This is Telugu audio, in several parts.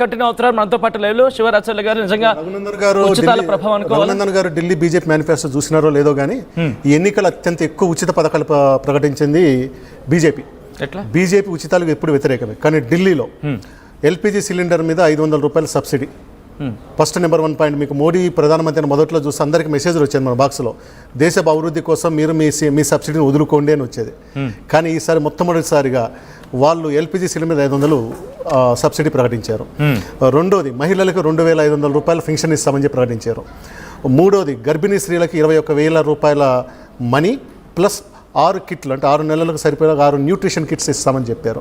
కంటిన్యూ అవుతున్నారు మనతో పాటు లేవు శివరాచర్ల గారు. నిజంగా ఉచితాల ప్రభావం అనుకోవాలి. రఘునందన్ గారు ఢిల్లీ బీజేపీ మేనిఫెస్టో చూసినారో లేదో కానీ ఈ ఎన్నికలు అత్యంత ఎక్కువ ఉచిత పథకాలు ప్రకటించింది బీజేపీ. ఎట్లా? బీజేపీ ఉచితాలకు ఎప్పుడు వ్యతిరేకమే, కానీ ఢిల్లీలో ఎల్పిజి సిలిండర్ మీద 500 రూపాయల సబ్సిడీ ఫస్ట్ నెంబర్ 1 పాయింట్. మీకు మోడీ ప్రధానమంత్రి మొదట్లో చూస్తే అందరికి మెసేజ్లు వచ్చేది మన బాక్స్లో, దేశ అభివృద్ధి కోసం మీరు మీ సబ్సిడీని వదులుకోండి అని వచ్చేది. కానీ ఈసారి మొట్టమొదటిసారిగా వాళ్ళు ఎల్పిజి సిలిండర్ 500 సబ్సిడీ ప్రకటించారు. రెండోది మహిళలకు 2500 రూపాయల పెన్షన్ ఇస్తామని చెప్పి ప్రకటించారు. మూడోది గర్భిణీ స్త్రీలకి 21,000 రూపాయల మనీ ప్లస్ 6 కిట్లు, అంటే 6 నెలలకు సరిపోయే 6 న్యూట్రిషన్ కిట్స్ ఇస్తామని చెప్పారు.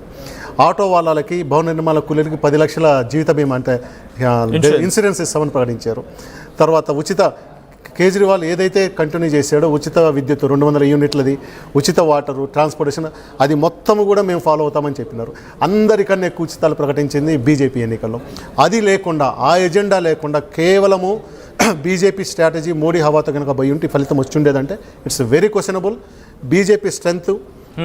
ఆటో వాళ్ళకి, భవన నిర్మాణ కూలీలకి 10 లక్షల జీవిత బీమా అంటే ఇన్సూరెన్స్ ఇస్తామని ప్రకటించారు. తర్వాత ఉచిత కేజ్రీవాల్ ఏదైతే కంటిన్యూ చేశాడో ఉచిత విద్యుత్ 200 యూనిట్లది, ఉచిత వాటరు, ట్రాన్స్పోర్టేషన్, అది మొత్తము కూడా మేము ఫాలో అవుతామని చెప్పినారు. అందరికన్నా ఎక్కువ ఉచితాలు ప్రకటించింది బీజేపీ ఎన్నికల్లో. అది లేకుండా, ఆ ఎజెండా లేకుండా కేవలము బీజేపీ స్ట్రాటజీ మోడీ హవాతో కనుక పోయి ఉంటే ఫలితం వచ్చిండేదంటే it's very questionable. BJP strength,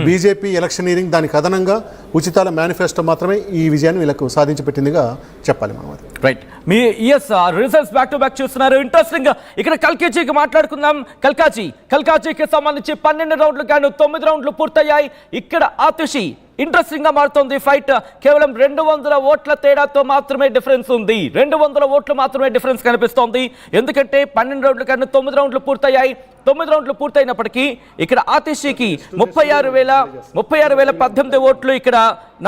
BJP electioneering, దానికి అదనంగా ఉచితాల మేనిఫెస్టో మాత్రమే ఈ విజయాన్ని వీళ్ళకు సాధించి పెట్టిందిగా చెప్పాలి మనం. అది right. Me results back to back చూస్తున్నారు. ఇంట్రెస్టింగ్ గా ఇక్కడ కల్కాజీకి మాట్లాడుకుందాం. కల్కాజీకి సంబంధించి 12 రౌండ్లు కానీ 9 రౌండ్లు పూర్తయ్యాయి. ఇక్కడ ఆతిషి ఇంట్రెస్టింగ్ గా మారుతోంది ఫైట్. కేవలం 200 ఓట్ల తేడాతో మాత్రమే డిఫరెన్స్ ఉంది. 200 ఓట్లు మాత్రమే డిఫరెన్స్ కనిపిస్తోంది. ఎందుకంటే 12 రౌండ్లు కానీ 9 రౌండ్లు పూర్తయ్యాయి. 9 రౌండ్లు పూర్తయినప్పటికీ ఇక్కడ ఆతిషికి 36,018 ఓట్లు ఇక్కడ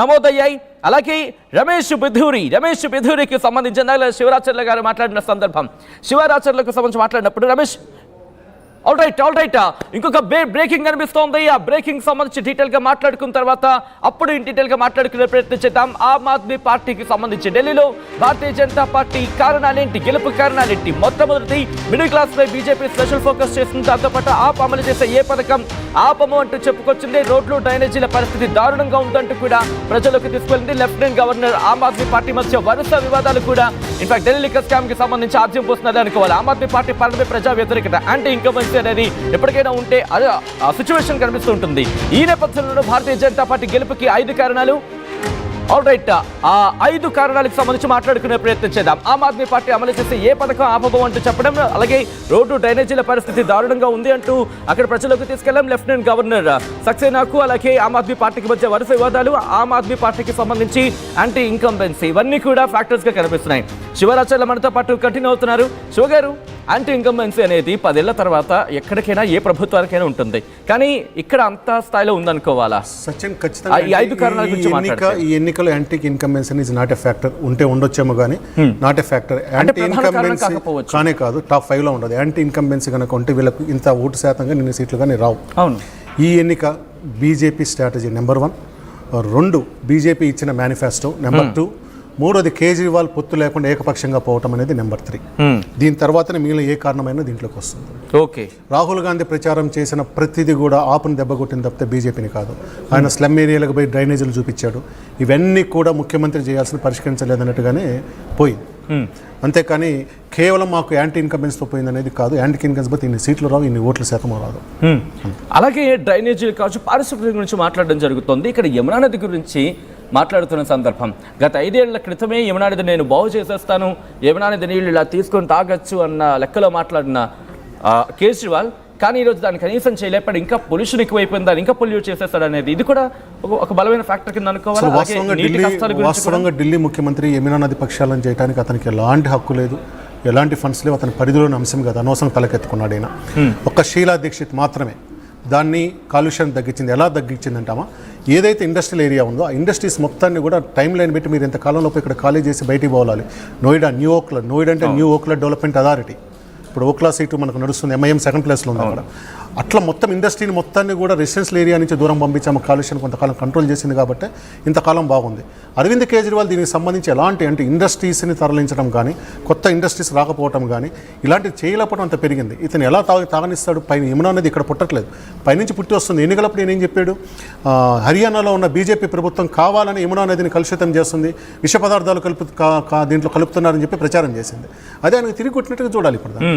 నమోదయ్యాయి. అలాగే రమేష్ బిధూరికి సంబంధించిన శివరాచర్ల గారు మాట్లాడిన సందర్భం, శివరాచర్లకు సంబంధించి మాట్లాడినప్పుడు రమేష్ ఆల్ రైట్ ఇంకొక బ్రేకింగ్ కనిపిస్తోంది. ఆ బ్రేకింగ్ సంబంధించి డీటెయిల్ గా మాట్లాడుకున్న తర్వాత అప్పుడు డీటెయిల్ గా మాట్లాడుకునే ప్రయత్నం చేద్దాం. ఆమ్ ఆద్మీ పార్టీకి సంబంధించి ఢిల్లీలో భారతీయ జనతా పార్టీ కారణాలేంటి, గెలుపు కారణాలేంటి? మొట్టమొదటి మిడిల్ క్లాస్ పై బీజేపీ స్పెషల్ ఫోకస్ చేస్తుంది. దాంతోపాటు ఆప్ అమలు చేసే ఏ పథకం ఆపము అంటూ చెప్పుకొచ్చింది. రోడ్లు, డ్రైనేజీల పరిస్థితి దారుణంగా ఉందంటూ కూడా ప్రజలకు తీసుకెళ్లింది. Lieutenant governor Aam Aadmi party మధ్య వరుస వివాదాలు కూడా, ఇన్ఫాక్ట్ ఢిల్లీ లిక్కర్ స్కామ్ కి సంబంధించి ఆద్యం పోస్తున్నది అనుకోవాలి. ఆమ్ ఆద్మీ పార్టీ పాలనపై ప్రజా వ్యతిరేకత, యాంటీ ఇన్కంబెన్సీ అనేది ఎప్పటికైనా ఉంటే అదే సిచ్యువేషన్ కనిపిస్తూ ఉంటుంది. ఈ నేపథ్యంలో భారతీయ జనతా పార్టీ గెలుపుకి 5 కారణాలు. ఆల్ రైట్, ఆ 5 కారణాలకు సంబంధించి మాట్లాడుకునే ప్రయత్నం చేద్దాం. ఆమ్ ఆద్మీ పార్టీ అమలు చేసే ఏ పథకం ఆపబో అంటూ చెప్పడం, అలాగే రోడ్డు, డ్రైనేజీల పరిస్థితి దారుణంగా ఉంది అంటూ అక్కడ ప్రజలకు తీసుకెళ్లాం. లెఫ్టినెంట్ గవర్నర్ సక్సేనాకు అలాగే ఆమ్ ఆద్మీ పార్టీకి మధ్య వరుస వివాదాలు, ఆమ్ ఆద్మీ పార్టీకి సంబంధించి యాంటీ ఇన్కంబెన్సీ, ఇవన్నీ కూడా ఫ్యాక్టర్స్ గా కనిపిస్తున్నాయి. శివరాచర్ల మనతో పాటు కంటిన్యూ అవుతున్నారు. శివ గారు, యాంటీ ఇన్కంబెన్సీ అనేది 10 ఏళ్ల తర్వాత ఎక్కడికైనా ఏ ప్రభుత్వానికైనా ఉంటుంది, కానీ ఇక్కడ అంత స్థాయిలో ఉందనుకోవాలా? సచిన్, ఖచ్చితంగా ఈ 5 కారణాల గురించి మాట్లాడతారు. ఈ ఎన్నికలో anti incumbency is not a factor. ఉంటే ఉండొచ్చేమో కానీ not a factor. Anti incumbency కానే కాదు, టాప్ 5 లో ఉండదు. యాంటీ ఇన్కంబెన్సీ కనుక ఉంటే వీళ్ళకు ఇంత ఓటు శాతంగా నిన్న సీట్లు కానీ రావు. అవును, ఈ ఎన్నిక బీజేపీ స్ట్రాటజీ నెంబర్ 1. 2 బీజేపీ ఇచ్చిన మేనిఫెస్టో నెంబర్ 2. 3వది కేజ్రీవాల్ పొత్తు లేకుండా ఏకపక్షంగా పోవటం అనేది నెంబర్ 3. దీని తర్వాతనే మిగిలిన ఏ కారణమైనా దీంట్లోకి వస్తుంది. ఓకే, రాహుల్ గాంధీ ప్రచారం చేసిన ప్రతిదీ కూడా ఆపుని దెబ్బకొట్టిన తప్పితే బీజేపీని కాదు. ఆయన స్లమ్ ఏరియాలకు పోయి డ్రైనేజీలు చూపించాడు. ఇవన్నీ కూడా ముఖ్యమంత్రి చేయాల్సిన పరిష్కరించలేదన్నట్టుగానే పోయింది. అంతేకాని కేవలం మాకు యాంటీ ఇన్కంబెన్స్తో పోయింది అనేది కాదు. యాంటీ ఇన్కంబెన్స్ పోతే ఇన్ని సీట్లు రావు, ఇన్ని ఓట్ల శాతం రాదు. అలాగే డ్రైనేజీలు కావచ్చు, పారిశుభ్రం గురించి మాట్లాడడం జరుగుతుంది. ఇక్కడ యమునా నది గురించి మాట్లాడుతున్న సందర్భం, గత 5 ఏళ్ల క్రితమే యమునా నది నేను బాగు చేసేస్తాను, యమునా నది నీళ్ళు ఇలా తీసుకొని తాగొచ్చు అన్న లెక్కలో మాట్లాడిన కేజ్రీవాల్, కానీ ఈరోజు దాన్ని కనీసం చేయలేపాడు. ఇంకా పొల్యూషన్ ఎక్కువైపోయింది, దాన్ని ఇంకా పొల్యూట్ చేసేస్తాడు అనేది ఇది కూడా ఒక బలమైన ఫ్యాక్టర్ కింద అనుకోవాలి. వాస్తవంగా ఢిల్లీ ముఖ్యమంత్రి యమునా నది పక్షాలను చేయడానికి అతనికి ఎలాంటి హక్కు లేదు, ఎలాంటి ఫండ్స్ లేవు. అతని పరిధిలోని అంశం కాదు, అనవసరం తలకెత్తుకున్నాడు ఆయన. ఒక్క షీలా దీక్షిత్ మాత్రమే దాన్ని కాలుష్యాన్ని తగ్గించింది. ఎలా తగ్గించిందంటామా, ఏదైతే ఇండస్ట్రియల్ ఏరియా ఉందో ఆ ఇండస్ట్రీస్ మొత్తాన్ని కూడా టైం లైన్ పెట్టి మీరు ఇంత కాలంలోపు ఇక్కడ ఖాళీ చేసి బయటికి పోవాలి. నోయిడా అంటే న్యూ ఓక్లాండ్ డెవలప్మెంట్ అథారిటీ. ఇప్పుడు ఓక్లా సీటు మనకు నడుస్తుంది, MIM 2nd ప్లేస్లో ఉంది అక్కడ. అట్లా మొత్తం ఇండస్ట్రీని మొత్తాన్ని కూడా రెసిడెన్షియల్ ఏరియా నుంచి దూరం పంపించాము. కాలుష్యాన్ని కొంతకాలం కంట్రోల్ చేసింది కాబట్టి ఇంతకాలం బాగుంది. అరవింద్ కేజ్రీవాల్ దీనికి సంబంధించి ఎలాంటి అంటే ఇండస్ట్రీస్ని తరలించడం కానీ, కొత్త ఇండస్ట్రీస్ రాకపోవడం కానీ, ఇలాంటివి చేయలేకపోవడం అంత పెరిగింది. ఇతను ఎలా తాగనిస్తాడు? పైన యమునా అనేది ఇక్కడ పుట్టట్లేదు, పైనుంచి పుట్టి వస్తుంది. ఎన్నికలప్పుడు నేనేం చెప్పాడు, హర్యానాలో ఉన్న బీజేపీ ప్రభుత్వం కావాలని యమునా నదిని కలుషితం చేస్తుంది, విష పదార్థాలు దీంట్లో కలుపుతున్నారని చెప్పి ప్రచారం చేసింది. అదే ఆయనకు తిరిగి కొట్టినట్టుగా చూడాలి ఇప్పుడు.